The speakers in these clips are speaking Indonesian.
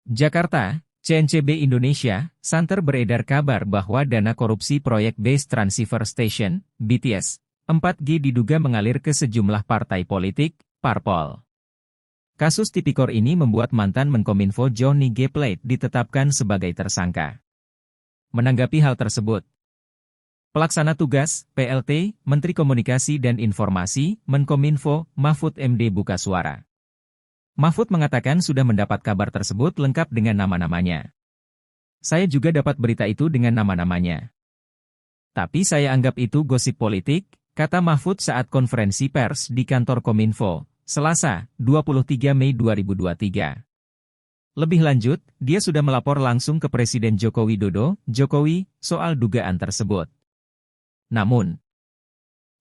Jakarta, CNCB Indonesia, santer beredar kabar bahwa dana korupsi proyek Base Transceiver Station, BTS, 4G diduga mengalir ke sejumlah partai politik, parpol. Kasus tipikor ini membuat mantan Menkominfo Johnny G. Plate ditetapkan sebagai tersangka. Menanggapi hal tersebut, Pelaksana Tugas, PLT, Menteri Komunikasi dan Informasi, Menkominfo, Mahfud MD buka suara. Mahfud mengatakan sudah mendapat kabar tersebut lengkap dengan nama-namanya. Saya juga dapat berita itu dengan nama-namanya. Tapi saya anggap itu gosip politik, kata Mahfud saat konferensi pers di kantor Kominfo, Selasa, 23 Mei 2023. Lebih lanjut, dia sudah melapor langsung ke Presiden Joko Widodo, Jokowi, soal dugaan tersebut. Namun,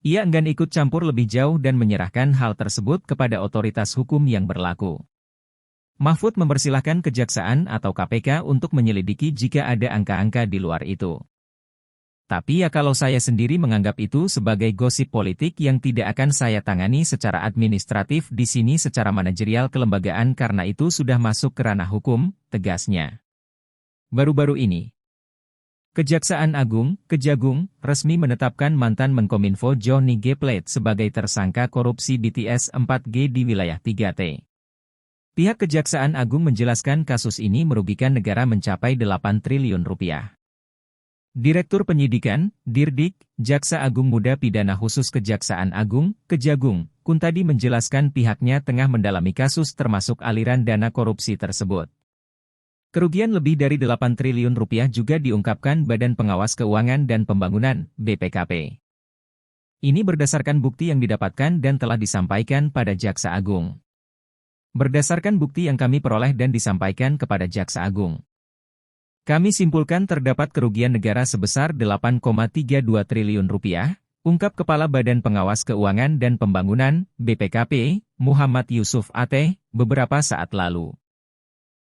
ia enggan ikut campur lebih jauh dan menyerahkan hal tersebut kepada otoritas hukum yang berlaku. Mahfud mempersilahkan Kejaksaan atau KPK untuk menyelidiki jika ada angka-angka di luar itu. Tapi ya kalau saya sendiri menganggap itu sebagai gosip politik yang tidak akan saya tangani secara administratif di sini secara manajerial kelembagaan karena itu sudah masuk ke ranah hukum, tegasnya. Baru-baru ini, Kejaksaan Agung, Kejagung, resmi menetapkan mantan Menkominfo Johnny G. Plate sebagai tersangka korupsi BTS 4G di wilayah 3T. Pihak Kejaksaan Agung menjelaskan kasus ini merugikan negara mencapai 8 triliun rupiah. Direktur Penyidikan, Dirdik, Jaksa Agung Muda Pidana Khusus Kejaksaan Agung, Kejagung, Kuntadi menjelaskan pihaknya tengah mendalami kasus termasuk aliran dana korupsi tersebut. Kerugian lebih dari 8 triliun rupiah juga diungkapkan Badan Pengawas Keuangan dan Pembangunan, BPKP. Ini berdasarkan bukti yang didapatkan dan telah disampaikan pada Jaksa Agung. Berdasarkan bukti yang kami peroleh dan disampaikan kepada Jaksa Agung, kami simpulkan terdapat kerugian negara sebesar 8,32 triliun rupiah, ungkap Kepala Badan Pengawas Keuangan dan Pembangunan, BPKP, Muhammad Yusuf Ateh, beberapa saat lalu.